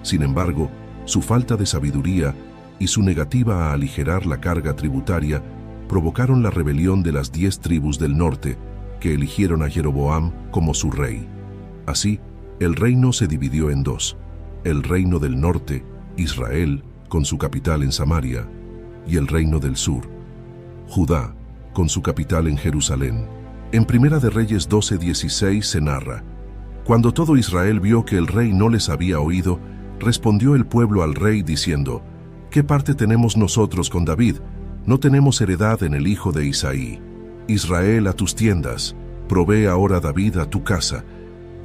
Sin embargo, su falta de sabiduría y su negativa a aligerar la carga tributaria provocaron la rebelión de las 10 tribus del norte, que eligieron a Jeroboam como su rey. Así, el reino se dividió en dos: el reino del norte, Israel, con su capital en Samaria, y el reino del sur, Judá, con su capital en Jerusalén. En Primera de Reyes 12:16 se narra: cuando todo Israel vio que el rey no les había oído, respondió el pueblo al rey diciendo: ¿qué parte tenemos nosotros con David? No tenemos heredad en el hijo de Isaí. Israel, a tus tiendas, provee ahora David a tu casa.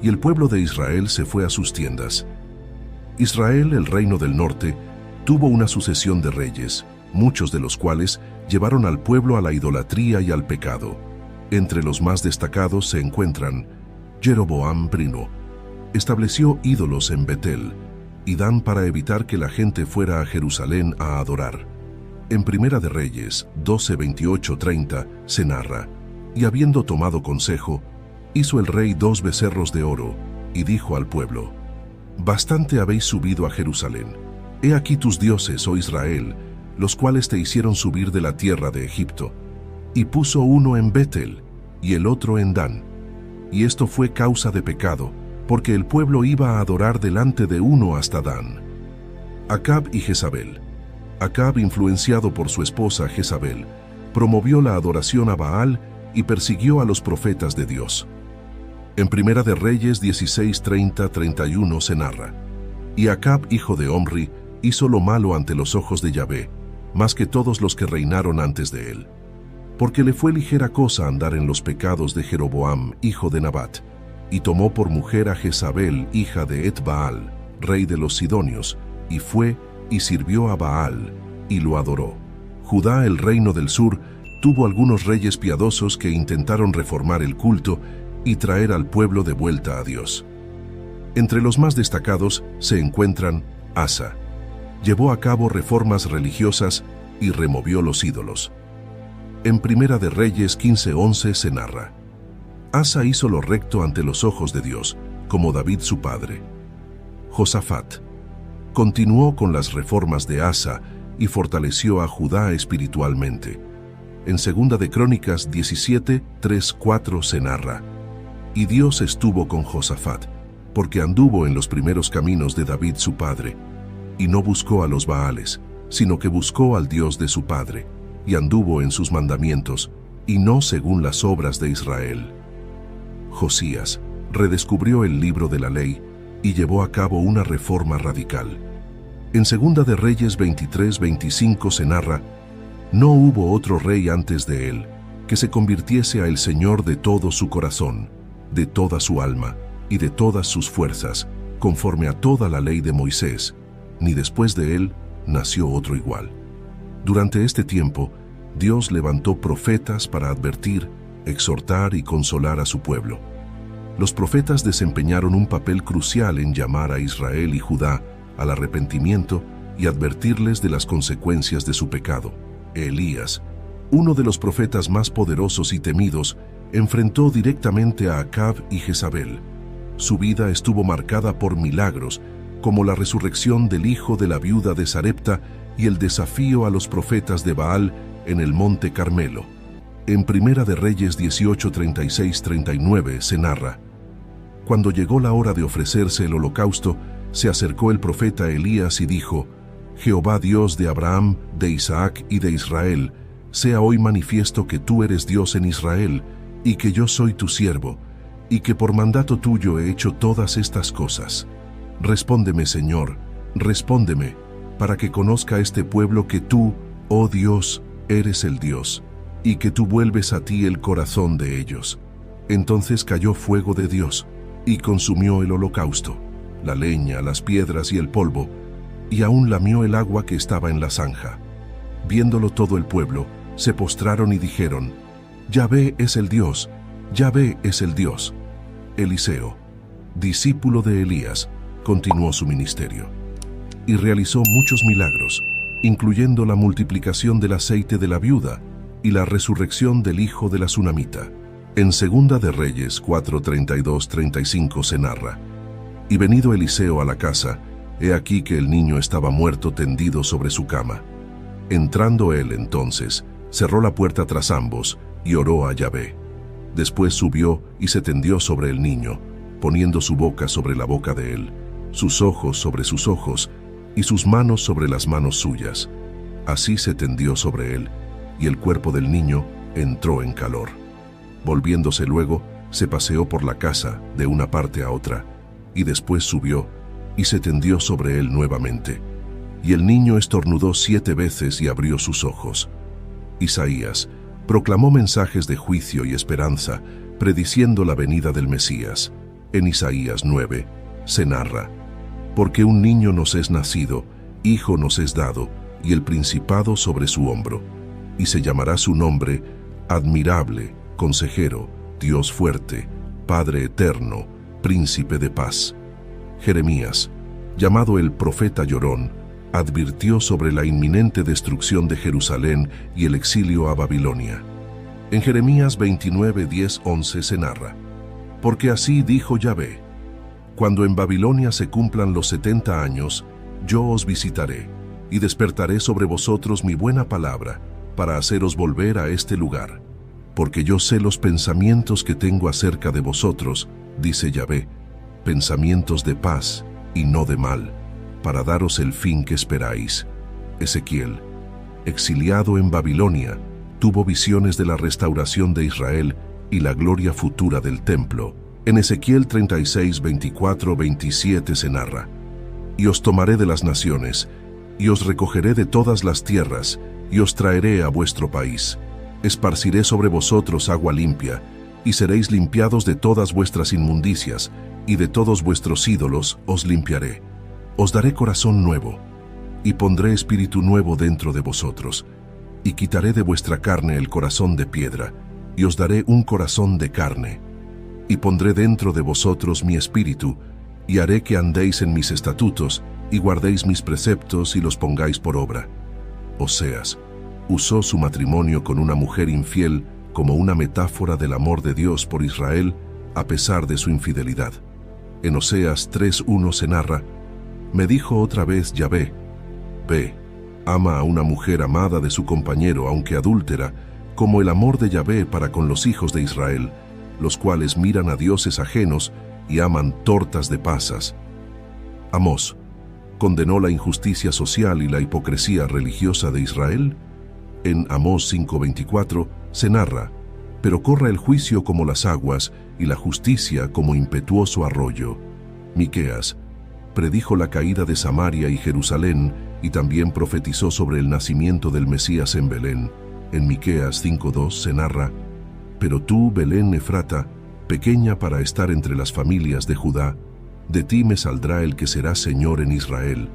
Y el pueblo de Israel se fue a sus tiendas. Israel, el reino del norte, tuvo una sucesión de reyes, muchos de los cuales llevaron al pueblo a la idolatría y al pecado. Entre los más destacados se encuentran Jeroboam I. Estableció ídolos en Betel y Dan para evitar que la gente fuera a Jerusalén a adorar. En Primera de Reyes 12:28-30 se narra: y habiendo tomado consejo, hizo el rey 2 becerros de oro, y dijo al pueblo: bastante habéis subido a Jerusalén. He aquí tus dioses, oh Israel, los cuales te hicieron subir de la tierra de Egipto. Y puso uno en Betel, y el otro en Dan. Y esto fue causa de pecado, porque el pueblo iba a adorar delante de uno hasta Dan. Acab y Jezabel. Acab, influenciado por su esposa Jezabel, promovió la adoración a Baal y persiguió a los profetas de Dios. En Primera de Reyes 16:30-31 se narra: y Acab, hijo de Omri, hizo lo malo ante los ojos de Yahvé, más que todos los que reinaron antes de él. Porque le fue ligera cosa andar en los pecados de Jeroboam, hijo de Nabat, y tomó por mujer a Jezabel, hija de Et-Baal, rey de los Sidonios, y fue y sirvió a Baal, y lo adoró. Judá, el reino del sur, tuvo algunos reyes piadosos que intentaron reformar el culto y traer al pueblo de vuelta a Dios. Entre los más destacados se encuentran Asa. Llevó a cabo reformas religiosas y removió los ídolos. En Primera de Reyes 15:11 se narra: Asa hizo lo recto ante los ojos de Dios, como David su padre. Josafat continuó con las reformas de Asa y fortaleció a Judá espiritualmente. En Segunda de Crónicas 17:3-4 se narra: y Dios estuvo con Josafat, porque anduvo en los primeros caminos de David su padre, y no buscó a los Baales, sino que buscó al Dios de su padre, y anduvo en sus mandamientos, y no según las obras de Israel. Josías redescubrió el libro de la ley y llevó a cabo una reforma radical. En Segunda de Reyes 23:25 se narra: no hubo otro rey antes de él que se convirtiese a el Señor de todo su corazón, de toda su alma y de todas sus fuerzas, conforme a toda la ley de Moisés, ni después de él nació otro igual. Durante este tiempo, Dios levantó profetas para advertir, exhortar y consolar a su pueblo. los profetas desempeñaron un papel crucial en llamar a Israel y Judá al arrepentimiento y advertirles de las consecuencias de su pecado. Elías, uno de los profetas más poderosos y temidos, enfrentó directamente a Acab y Jezabel. Su vida estuvo marcada por milagros, como la resurrección del hijo de la viuda de Sarepta y el desafío a los profetas de Baal en el monte Carmelo. En Primera de Reyes 18, 36-39 se narra: Cuando llegó la hora de ofrecerse el holocausto, se acercó el profeta Elías y dijo: Jehová Dios de Abraham, de Isaac y de Israel, sea hoy manifiesto que tú eres Dios en Israel, y que yo soy tu siervo, y que por mandato tuyo he hecho todas estas cosas. Respóndeme, Señor, respóndeme, para que conozca este pueblo que tú, oh Dios, eres el Dios, y que tú vuelves a ti el corazón de ellos. Entonces cayó fuego de Dios, y consumió el holocausto, la leña, las piedras y el polvo, y aún lamió el agua que estaba en la zanja. Viéndolo todo el pueblo, se postraron y dijeron: Yahvé es el Dios, Yahvé es el Dios. Eliseo, discípulo de Elías, continuó su ministerio y realizó muchos milagros, incluyendo la multiplicación del aceite de la viuda y la resurrección del hijo de la Sunamita. En Segunda de Reyes 4:32-35 se narra: Y venido Eliseo a la casa, he aquí que el niño estaba muerto tendido sobre su cama. Entrando él entonces, cerró la puerta tras ambos y oró a Yahvé. Después subió y se tendió sobre el niño, poniendo su boca sobre la boca de él, sus ojos sobre sus ojos y sus manos sobre las manos suyas. Así se tendió sobre él, y el cuerpo del niño entró en calor. Volviéndose luego, se paseó por la casa de una parte a otra, y después subió y se tendió sobre él nuevamente. Y el niño estornudó 7 veces y abrió sus ojos. Isaías proclamó mensajes de juicio y esperanza, prediciendo la venida del Mesías. En Isaías 9 se narra: Porque un niño nos es nacido, hijo nos es dado, y el principado sobre su hombro. Y se llamará su nombre Admirable, Consejero, Dios fuerte, Padre eterno, Príncipe de paz. Jeremías, llamado el profeta llorón, advirtió sobre la inminente destrucción de Jerusalén y el exilio a Babilonia. En Jeremías 29:10-11 se narra: Porque así dijo Yahvé: Cuando en Babilonia se cumplan los 70 años, yo os visitaré, y despertaré sobre vosotros mi buena palabra, para haceros volver a este lugar. Porque yo sé los pensamientos que tengo acerca de vosotros, dice Yahvé, pensamientos de paz y no de mal, para daros el fin que esperáis. Ezequiel, exiliado en Babilonia, tuvo visiones de la restauración de Israel y la gloria futura del templo. En Ezequiel 36:24-27 se narra: Y os tomaré de las naciones, y os recogeré de todas las tierras, y os traeré a vuestro país. Esparciré sobre vosotros agua limpia, y seréis limpiados de todas vuestras inmundicias, y de todos vuestros ídolos os limpiaré. Os daré corazón nuevo, y pondré espíritu nuevo dentro de vosotros, y quitaré de vuestra carne el corazón de piedra, y os daré un corazón de carne. Y pondré dentro de vosotros mi espíritu, y haré que andéis en mis estatutos, y guardéis mis preceptos y los pongáis por obra. Oseas usó su matrimonio con una mujer infiel como una metáfora del amor de Dios por Israel, a pesar de su infidelidad. En Oseas 3:1 se narra: Me dijo otra vez Yahvé: Ve, ama a una mujer amada de su compañero, aunque adúltera, como el amor de Yahvé para con los hijos de Israel, los cuales miran a dioses ajenos y aman tortas de pasas. Amós condenó la injusticia social y la hipocresía religiosa de Israel. En Amós 5:24 se narra: Pero corra el juicio como las aguas y la justicia como impetuoso arroyo. Miqueas predijo la caída de Samaria y Jerusalén, y también profetizó sobre el nacimiento del Mesías en Belén. En Miqueas 5:2 se narra: Pero tú, Belén Efrata, pequeña para estar entre las familias de Judá, de ti me saldrá el que será Señor en Israel,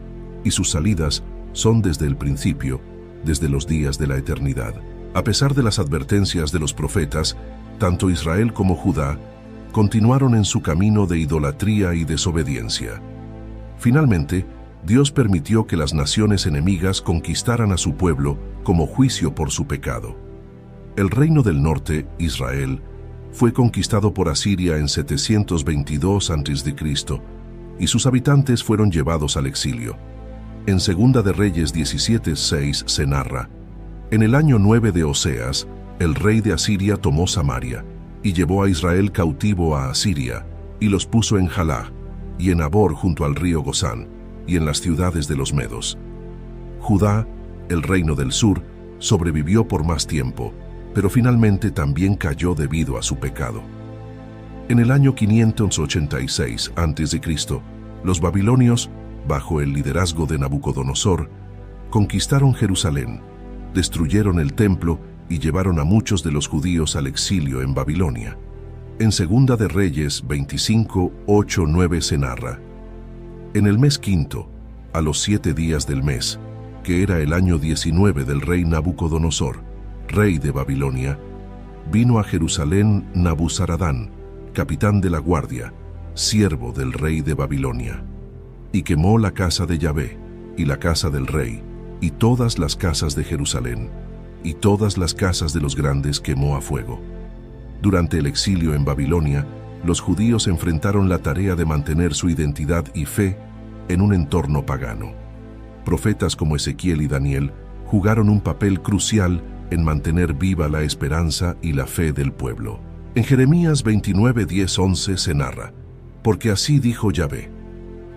y sus salidas son desde el principio, desde los días de la eternidad. A pesar de las advertencias de los profetas, tanto Israel como Judá continuaron en su camino de idolatría y desobediencia. Finalmente, Dios permitió que las naciones enemigas conquistaran a su pueblo como juicio por su pecado. El reino del norte, Israel, fue conquistado por Asiria en 722 a.C. y sus habitantes fueron llevados al exilio. En Segunda de Reyes 17:6 se narra: en el año 9 de Oseas, el rey de Asiria tomó Samaria y llevó a Israel cautivo a Asiria y los puso en Jalá y en Abor junto al río Gozán y en las ciudades de los medos. Judá, el reino del sur, sobrevivió por más tiempo, pero finalmente también cayó debido a su pecado. En el año 586 a.C., los babilonios, bajo el liderazgo de Nabucodonosor, conquistaron Jerusalén, destruyeron el templo y llevaron a muchos de los judíos al exilio en Babilonia. En Segunda de Reyes 25, 8, 9 se narra: en el mes quinto, a los 7 días del mes, que era el año 19 del rey Nabucodonosor, rey de Babilonia, vino a Jerusalén Nabuzaradán, capitán de la guardia, siervo del rey de Babilonia, y quemó la casa de Yahvé, y la casa del rey, y todas las casas de Jerusalén, y todas las casas de los grandes quemó a fuego. Durante el exilio en Babilonia, los judíos enfrentaron la tarea de mantener su identidad y fe en un entorno pagano. Profetas como Ezequiel y Daniel jugaron un papel crucial en mantener viva la esperanza y la fe del pueblo. En Jeremías 29, 10, 11 se narra: porque así dijo Yahvé: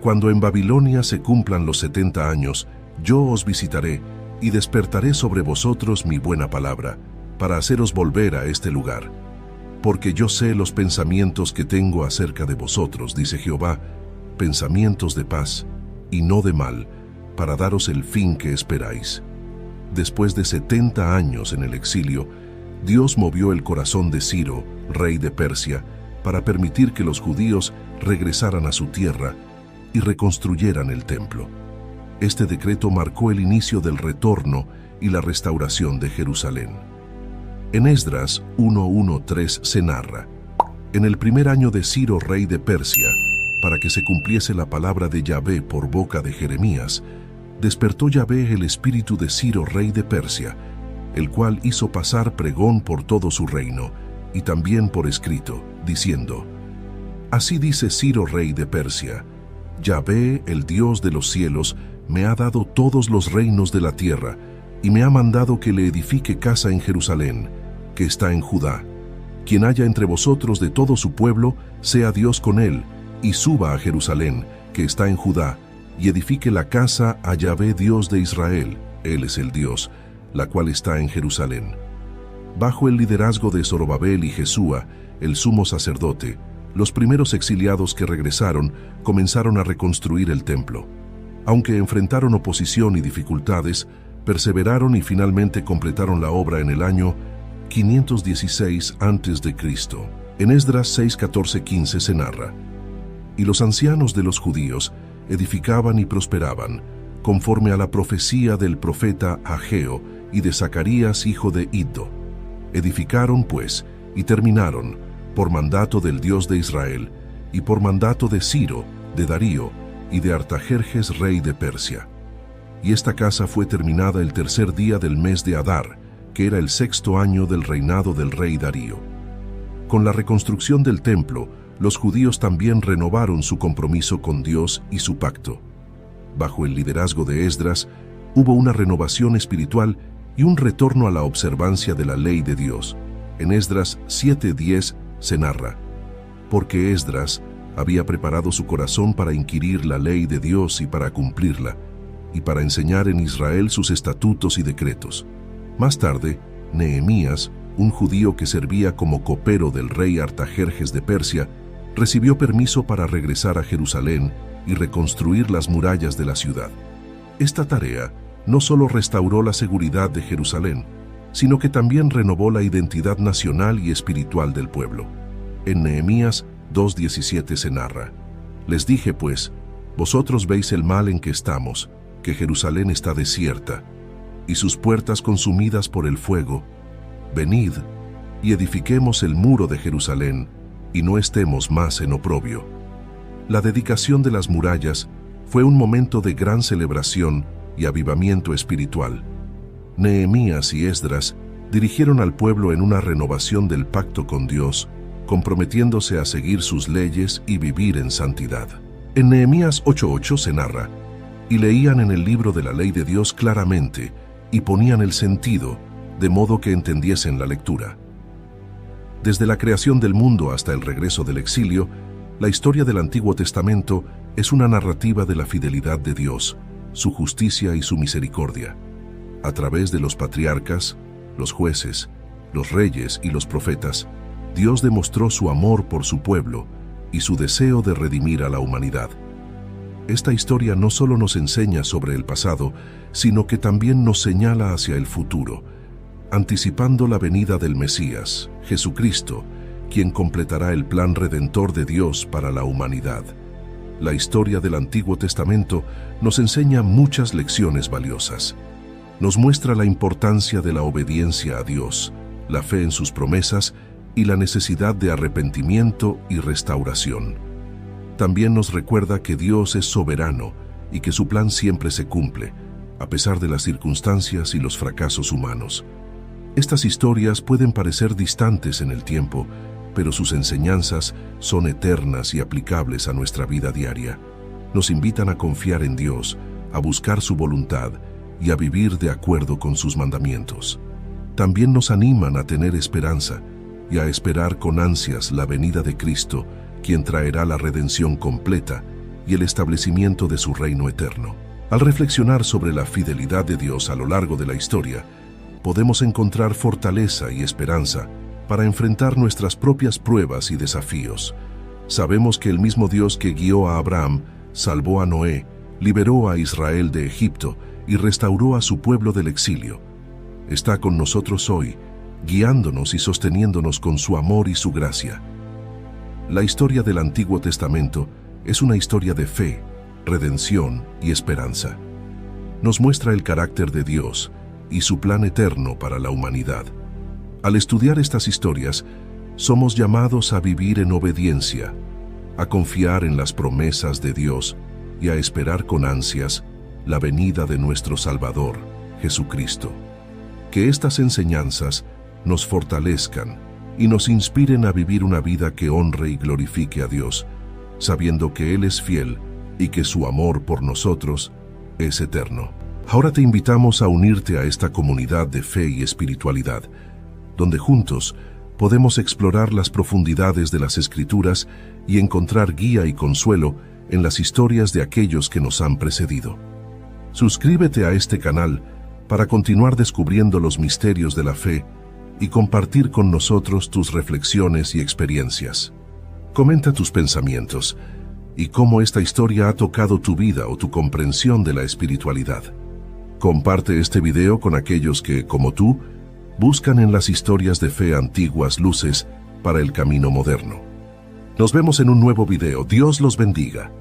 cuando en Babilonia se cumplan los 70 años, yo os visitaré y despertaré sobre vosotros mi buena palabra, para haceros volver a este lugar. Porque yo sé los pensamientos que tengo acerca de vosotros, dice Jehová, pensamientos de paz y no de mal, para daros el fin que esperáis. Después de 70 años en el exilio, Dios movió el corazón de Ciro, rey de Persia, para permitir que los judíos regresaran a su tierra y reconstruyeran el templo. Este decreto marcó el inicio del retorno y la restauración de Jerusalén. En Esdras 1:1-3 se narra: en el primer año de Ciro, rey de Persia, para que se cumpliese la palabra de Yahvé por boca de Jeremías, despertó Yahvé el espíritu de Ciro, rey de Persia, el cual hizo pasar pregón por todo su reino, y también por escrito, diciendo: así dice Ciro, rey de Persia: Yahvé, el Dios de los cielos, me ha dado todos los reinos de la tierra, y me ha mandado que le edifique casa en Jerusalén, que está en Judá. Quien haya entre vosotros de todo su pueblo, sea Dios con él, y suba a Jerusalén, que está en Judá, y edifique la casa a Yahvé, Dios de Israel, él es el Dios, la cual está en Jerusalén. Bajo el liderazgo de Zorobabel y Jesúa, el sumo sacerdote, los primeros exiliados que regresaron comenzaron a reconstruir el templo. Aunque enfrentaron oposición y dificultades, perseveraron y finalmente completaron la obra en el año 516 a.C. En Esdras 6, 14, 15 se narra: y los ancianos de los judíos edificaban y prosperaban, conforme a la profecía del profeta Ageo y de Zacarías, hijo de Iddo. Edificaron, pues, y terminaron, por mandato del Dios de Israel, y por mandato de Ciro, de Darío, y de Artajerjes, rey de Persia. Y esta casa fue terminada el tercer día del mes de Adar, que era el 6º año del reinado del rey Darío. Con la reconstrucción del templo, los judíos también renovaron su compromiso con Dios y su pacto. Bajo el liderazgo de Esdras, hubo una renovación espiritual y un retorno a la observancia de la ley de Dios. En Esdras 7:10 se narra: porque Esdras había preparado su corazón para inquirir la ley de Dios y para cumplirla, y para enseñar en Israel sus estatutos y decretos. Más tarde, Nehemías, un judío que servía como copero del rey Artajerjes de Persia, recibió permiso para regresar a Jerusalén y reconstruir las murallas de la ciudad. Esta tarea no solo restauró la seguridad de Jerusalén, sino que también renovó la identidad nacional y espiritual del pueblo. En Nehemías 2:17 se narra: les dije pues, vosotros veis el mal en que estamos, que Jerusalén está desierta, y sus puertas consumidas por el fuego. Venid, y edifiquemos el muro de Jerusalén, y no estemos más en oprobio. La dedicación de las murallas fue un momento de gran celebración y avivamiento espiritual. Nehemías y Esdras dirigieron al pueblo en una renovación del pacto con Dios, comprometiéndose a seguir sus leyes y vivir en santidad. En Nehemías 8:8 se narra: y leían en el libro de la ley de Dios claramente, y ponían el sentido, de modo que entendiesen la lectura. Desde la creación del mundo hasta el regreso del exilio, la historia del Antiguo Testamento es una narrativa de la fidelidad de Dios, su justicia y su misericordia. A través de los patriarcas, los jueces, los reyes y los profetas, Dios demostró su amor por su pueblo y su deseo de redimir a la humanidad. Esta historia no solo nos enseña sobre el pasado, sino que también nos señala hacia el futuro, anticipando la venida del Mesías, Jesucristo, quien completará el plan redentor de Dios para la humanidad. La historia del Antiguo Testamento nos enseña muchas lecciones valiosas. Nos muestra la importancia de la obediencia a Dios, la fe en sus promesas y la necesidad de arrepentimiento y restauración. También nos recuerda que Dios es soberano y que su plan siempre se cumple, a pesar de las circunstancias y los fracasos humanos. Estas historias pueden parecer distantes en el tiempo, pero sus enseñanzas son eternas y aplicables a nuestra vida diaria. Nos invitan a confiar en Dios, a buscar su voluntad y a vivir de acuerdo con sus mandamientos. También nos animan a tener esperanza y a esperar con ansias la venida de Cristo, quien traerá la redención completa y el establecimiento de su reino eterno. Al reflexionar sobre la fidelidad de Dios a lo largo de la historia, podemos encontrar fortaleza y esperanza para enfrentar nuestras propias pruebas y desafíos. Sabemos que el mismo Dios que guió a Abraham, salvó a Noé, liberó a Israel de Egipto y restauró a su pueblo del exilio, está con nosotros hoy, guiándonos y sosteniéndonos con su amor y su gracia. La historia del Antiguo Testamento es una historia de fe, redención y esperanza. Nos muestra el carácter de Dios y su plan eterno para la humanidad. Al estudiar estas historias, somos llamados a vivir en obediencia, a confiar en las promesas de Dios y a esperar con ansias la venida de nuestro Salvador, Jesucristo. Que estas enseñanzas nos fortalezcan y nos inspiren a vivir una vida que honre y glorifique a Dios, sabiendo que Él es fiel y que su amor por nosotros es eterno. Ahora te invitamos a unirte a esta comunidad de fe y espiritualidad, donde juntos podemos explorar las profundidades de las Escrituras y encontrar guía y consuelo en las historias de aquellos que nos han precedido. Suscríbete a este canal para continuar descubriendo los misterios de la fe y compartir con nosotros tus reflexiones y experiencias. Comenta tus pensamientos y cómo esta historia ha tocado tu vida o tu comprensión de la espiritualidad. Comparte este video con aquellos que, como tú, buscan en las historias de fe antiguas luces para el camino moderno. Nos vemos en un nuevo video. Dios los bendiga.